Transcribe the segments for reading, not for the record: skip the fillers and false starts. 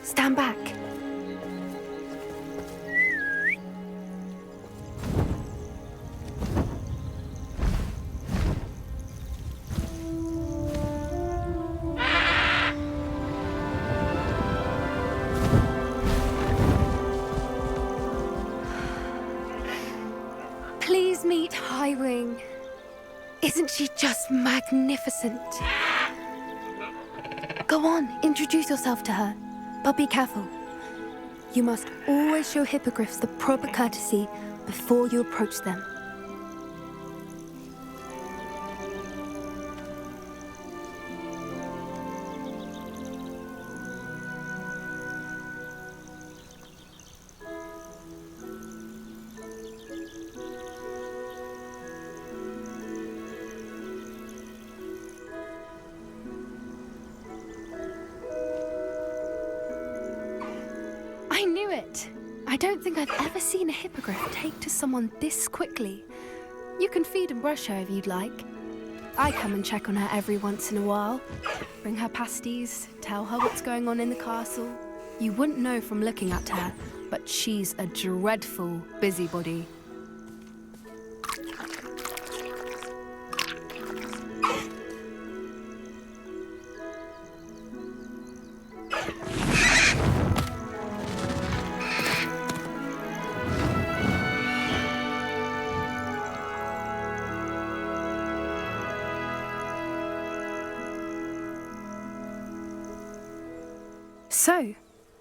Stand back. Please meet Highwing. Isn't she just magnificent? Go on, introduce yourself to her. But be careful. You must always show hippogriffs the proper courtesy before you approach them. I knew it! I don't think I've ever seen a hippogriff take to someone this quickly. You can feed and brush her if you'd like. I come and check on her every once in a while. Bring her pasties, tell her what's going on in the castle. You wouldn't know from looking at her, but she's a dreadful busybody. So,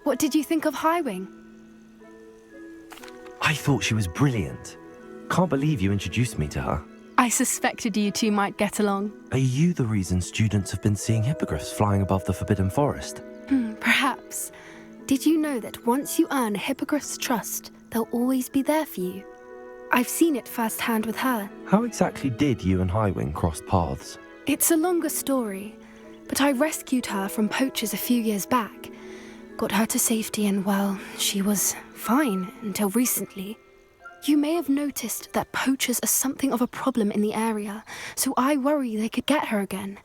what did you think of Highwing? I thought she was brilliant. Can't believe you introduced me to her. I suspected you two might get along. Are you the reason students have been seeing hippogriffs flying above the Forbidden Forest? Perhaps. Did you know that once you earn a hippogriff's trust, they'll always be there for you? I've seen it firsthand with her. How exactly did you and Highwing cross paths? It's a longer story, but I rescued her from poachers a few years back. Got her to safety and, well, she was fine until recently. You may have noticed that poachers are something of a problem in the area, so I worry they could get her again.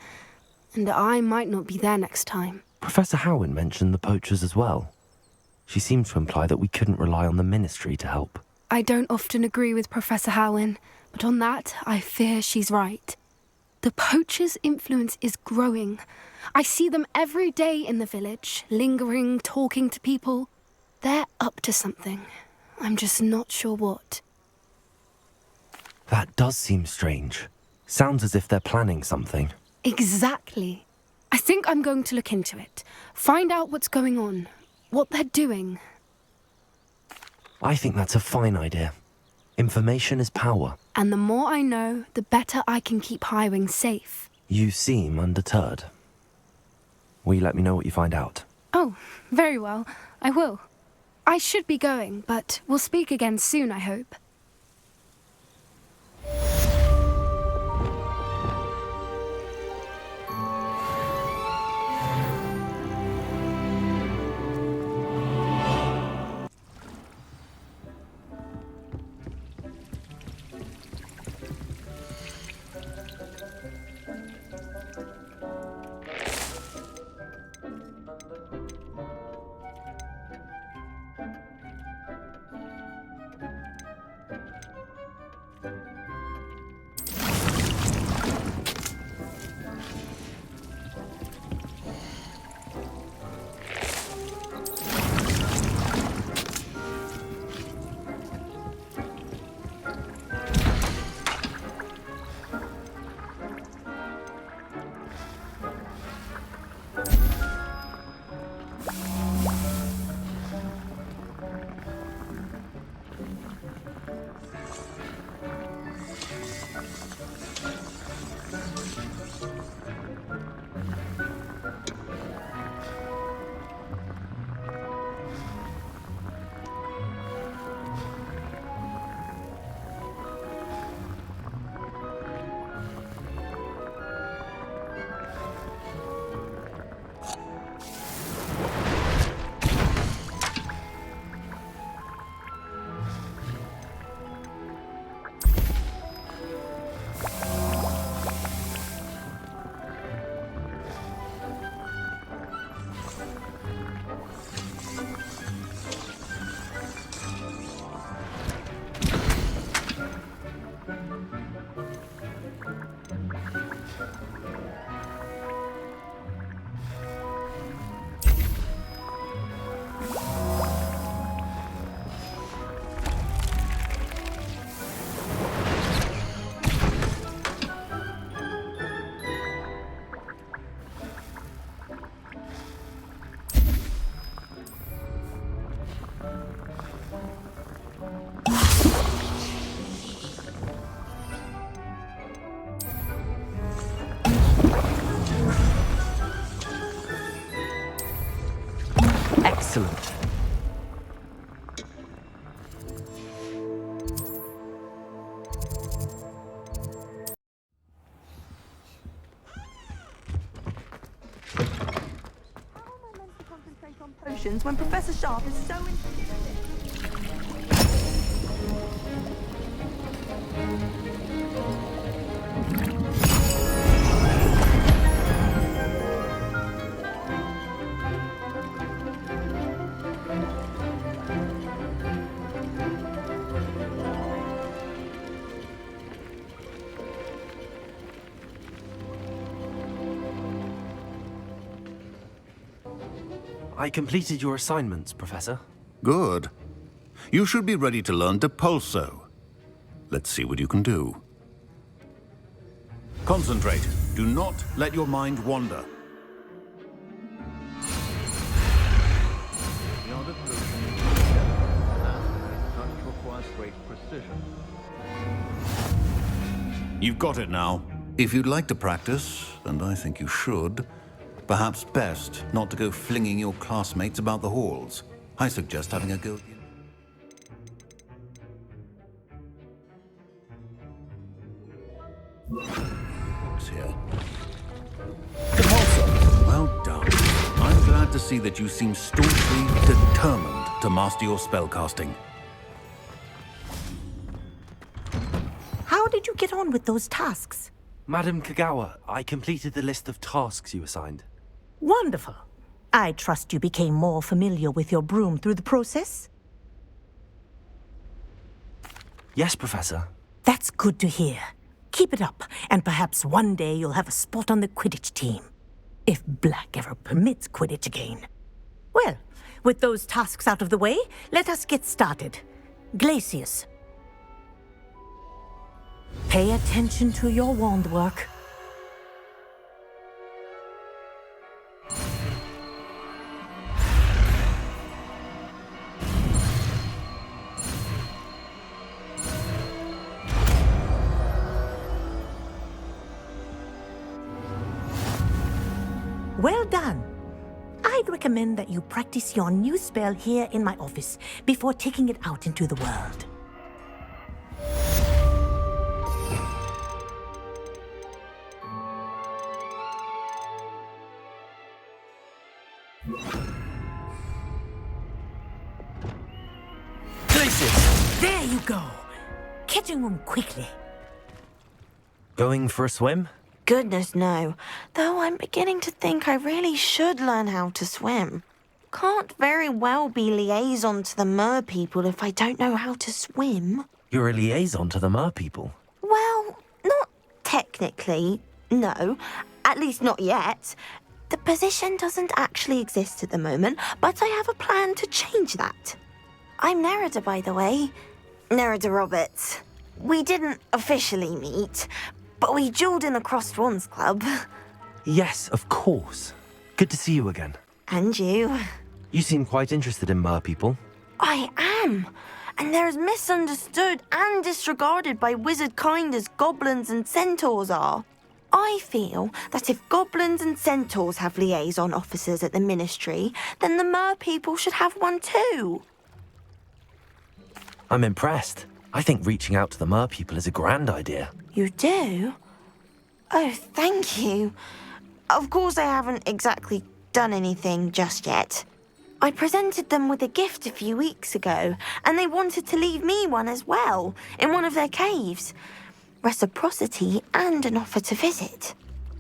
And I might not be there next time. Professor Howin mentioned the poachers as well. She seemed to imply that we couldn't rely on the ministry to help. I don't often agree with Professor Howin, but on that, I fear she's right. The poachers' influence is growing. I see them every day in the village, lingering, talking to people. They're up to something. I'm just not sure what. That does seem strange. Sounds as if they're planning something. Exactly. I think I'm going to look into it. Find out what's going on, what they're doing. I think that's a fine idea. Information is power. And the more I know, the better I can keep Highwing safe. You seem undeterred. Will you let me know what you find out? Oh, very well. I will. I should be going, but we'll speak again soon, I hope. Excellent. Potions when Professor Sharp is so I completed your assignments, Professor. Good. You should be ready to learn Depulso. Let's see what you can do. Concentrate. Do not let your mind wander. Beyond a potion, touch requires great precision. You've got it now. If you'd like to practice, and I think you should, perhaps best not to go flinging your classmates about the halls. I suggest having a go. Books here. Depulso. Well done. I'm glad to see that you seem staunchly determined to master your spellcasting. How did you get on with those tasks? Madam Kagawa, I completed the list of tasks you assigned. Wonderful. I trust you became more familiar with your broom through the process? Yes, Professor. That's good to hear. Keep it up, and perhaps one day you'll have a spot on the Quidditch team. If Black ever permits Quidditch again. Well, with those tasks out of the way, let us get started. Glacius. Pay attention to your wand work. Well done. I'd recommend that you practice your new spell here in my office before taking it out into the world. Glacius! There you go. Catching them quickly. Going for a swim? Goodness, no. Though I'm beginning to think I really should learn how to swim. Can't very well be liaison to the mer people if I don't know how to swim. You're a liaison to the mer people. Well, not technically, no. At least not yet. The position doesn't actually exist at the moment, but I have a plan to change that. I'm Nerida, by the way. Nerida Roberts. We didn't officially meet, but we duelled in the Crossed Wands Club. Yes, of course. Good to see you again. And you. You seem quite interested in mer people. I am. And they're as misunderstood and disregarded by wizard kind as goblins and centaurs are. I feel that if goblins and centaurs have liaison officers at the ministry, then the mer people should have one too. I'm impressed. I think reaching out to the mer people is a grand idea. You do? Oh, thank you. Of course I haven't exactly done anything just yet. I presented them with a gift a few weeks ago, and they wanted to leave me one as well, in one of their caves. Reciprocity and an offer to visit.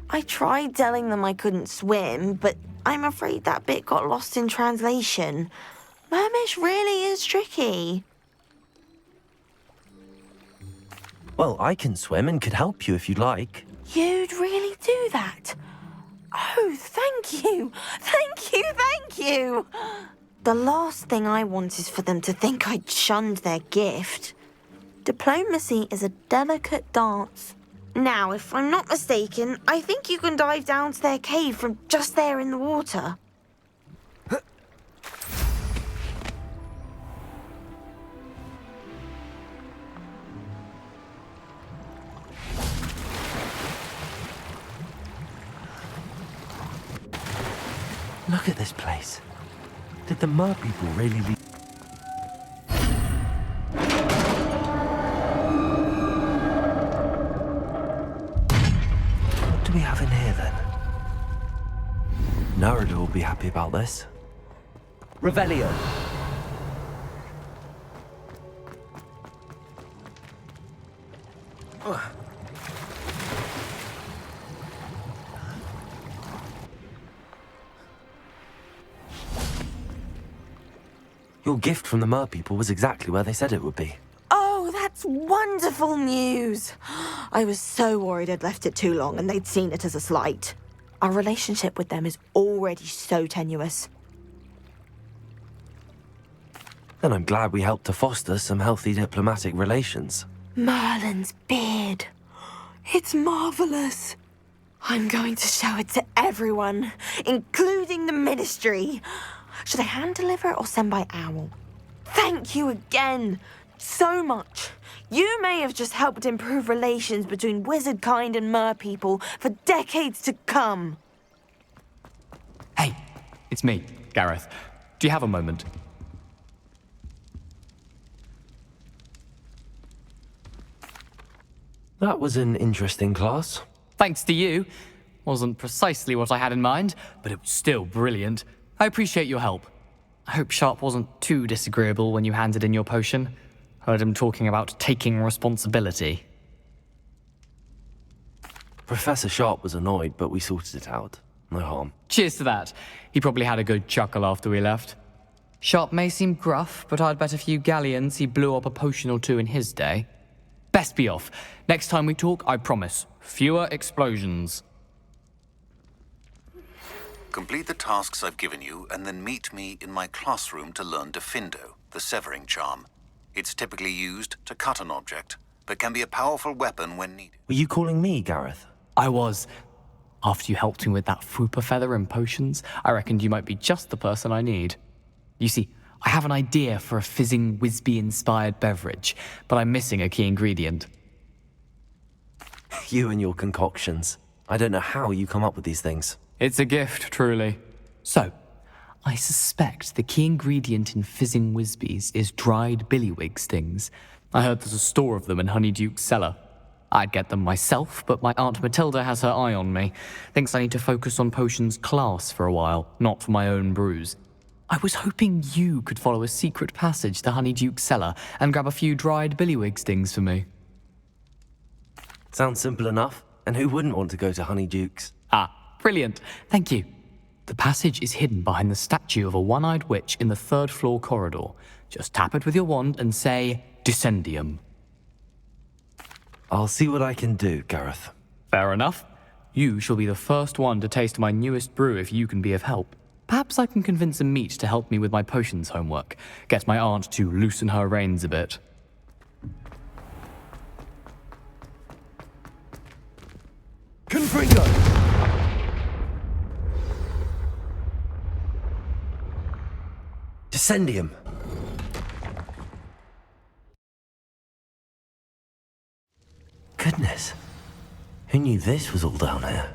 I tried telling them I couldn't swim, but I'm afraid that bit got lost in translation. Mermish really is tricky. Well, I can swim and could help you if you'd like. You'd really do that? Oh, thank you! Thank you, thank you! The last thing I want is for them to think I'd shunned their gift. Diplomacy is a delicate dance. Now, if I'm not mistaken, I think you can dive down to their cave from just there in the water. Look at this place. Did the mer people really leave? What do we have in here then? Narada will be happy about this. Revelio. Your gift from the mer people was exactly where they said it would be. Oh, that's wonderful news. I was so worried I'd left it too long and they'd seen it as a slight. Our relationship with them is already so tenuous. Then I'm glad we helped to foster some healthy diplomatic relations. Merlin's beard. It's marvelous. I'm going to show it to everyone, including the Ministry. Should I hand deliver it or send by owl? Thank you again so much. You may have just helped improve relations between wizard kind and mer people for decades to come. Hey, it's me, Gareth. Do you have a moment? That was an interesting class. Thanks to you. Wasn't precisely what I had in mind, but it was still brilliant. I appreciate your help. I hope Sharp wasn't too disagreeable when you handed in your potion. Heard him talking about taking responsibility. Professor Sharp was annoyed, but we sorted it out. No harm. Cheers to that. He probably had a good chuckle after we left. Sharp may seem gruff, but I'd bet a few galleons he blew up a potion or two in his day. Best be off. Next time we talk, I promise, fewer explosions. Complete the tasks I've given you, and then meet me in my classroom to learn Defindo, the severing charm. It's typically used to cut an object, but can be a powerful weapon when needed. Were you calling me, Gareth? I was. After you helped me with that Fupa feather and potions, I reckoned you might be just the person I need. You see, I have an idea for a fizzing Whizbee-inspired beverage, but I'm missing a key ingredient. You and your concoctions. I don't know how you come up with these things. It's a gift, truly. So, I suspect the key ingredient in fizzing Whizbees is dried billywig stings. I heard there's a store of them in Honeyduke's cellar. I'd get them myself, but my Aunt Matilda has her eye on me. Thinks I need to focus on potions class for a while, not for my own brews. I was hoping you could follow a secret passage to Honeyduke's cellar and grab a few dried billywig stings for me. Sounds simple enough. And who wouldn't want to go to Honeyduke's? Ah, brilliant. Thank you. The passage is hidden behind the statue of a one-eyed witch in the third-floor corridor. Just tap it with your wand and say, Descendium. I'll see what I can do, Gareth. Fair enough. You shall be the first one to taste my newest brew if you can be of help. Perhaps I can convince a meat to help me with my potions homework. Get my aunt to loosen her reins a bit. Confringo! Descendium. Goodness. Who knew this was all down here?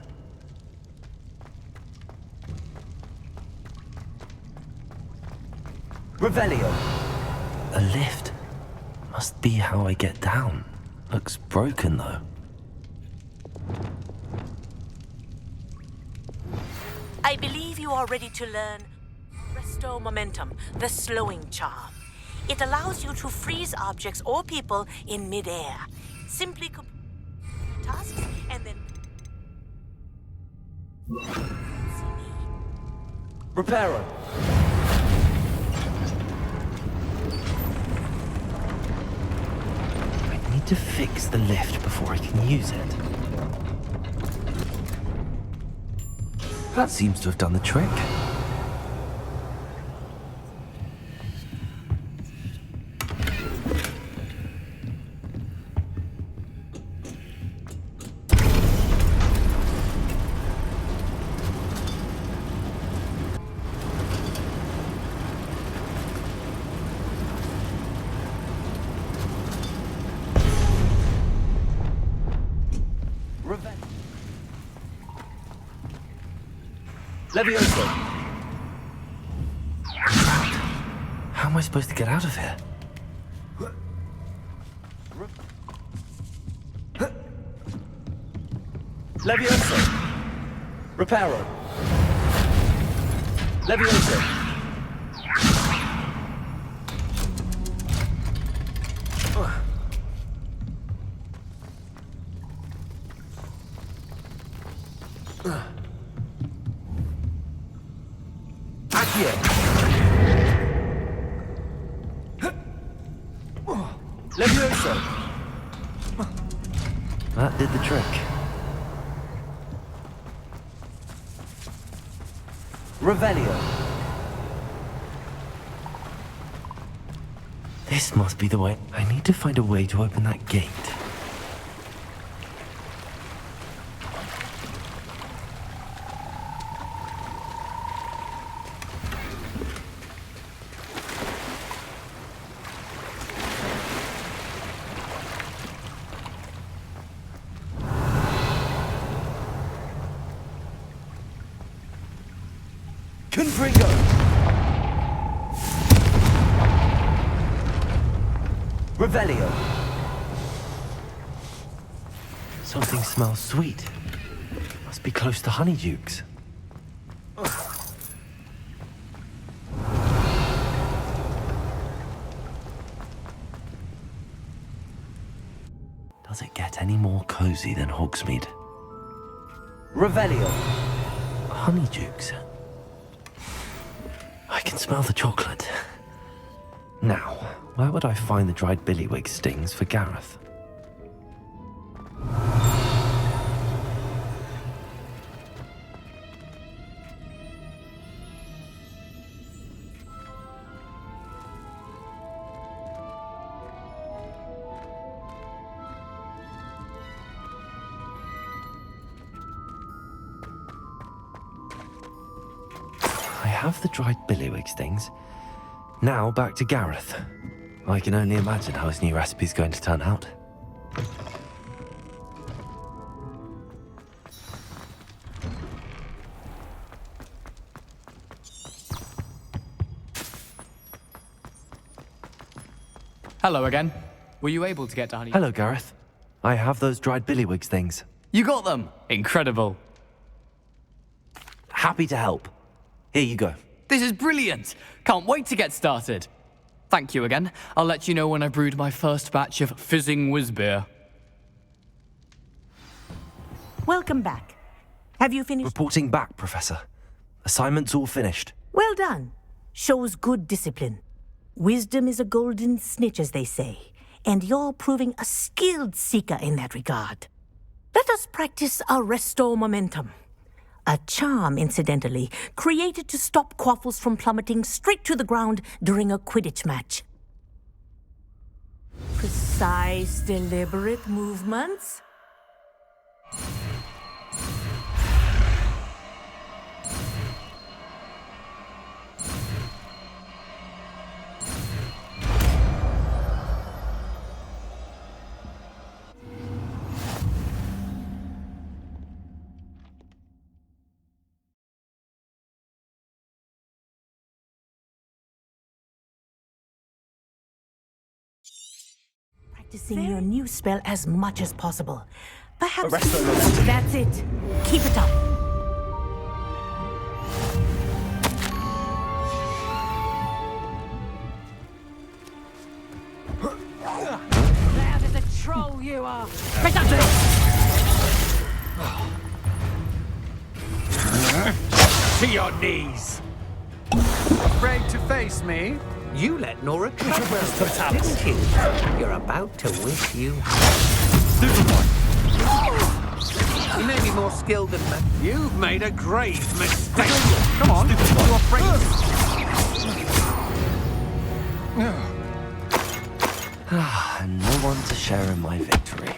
Revelio. A lift. Must be how I get down. Looks broken, though. I believe you are ready to learn Resto Momentum, the slowing charm. It allows you to freeze objects or people in midair. Simply complete tasks and then... Reparo. I need to fix the lift before I can use it. That seems to have done the trick. Levioso. How am I supposed to get out of here? Levioso. Reparo. Levioso. Accio. Levioso. That did the trick. Revelio. This must be the way. I need to find a way to open that gate. Confringo. Revelio. Something smells sweet. Must be close to Honeydukes. Does it get any more cozy than Hogsmeade? Revelio. Honeydukes. I can smell the chocolate. Now, where would I find the dried billywig stings for Gareth? I have the dried billywig stings. Now back to Gareth. I can only imagine how his new recipe's going to turn out. Hello again. Were you able to get to Honey? Hello, Gareth. I have those dried billywig stings. You got them! Incredible. Happy to help. Here you go. This is brilliant! Can't wait to get started. Thank you again. I'll let you know when I brewed my first batch of fizzing whizbeer. Welcome back. Have you finished? Reporting back, Professor. Assignment's all finished. Well done. Shows good discipline. Wisdom is a golden snitch, as they say, and you're proving a skilled seeker in that regard. Let us practice our restore momentum. A charm, incidentally, created to stop quaffles from plummeting straight to the ground during a Quidditch match. Precise, deliberate movements. Practicing your new spell as much as possible. Perhaps. That's it. Keep it up. Loud as a troll you are. To your knees! Afraid to face me? You let Nora cut us, didn't you? You're about to wish you had. You may be more skilled than that. You've made a grave mistake. Come on, you're afraid. And no one to share in my victory.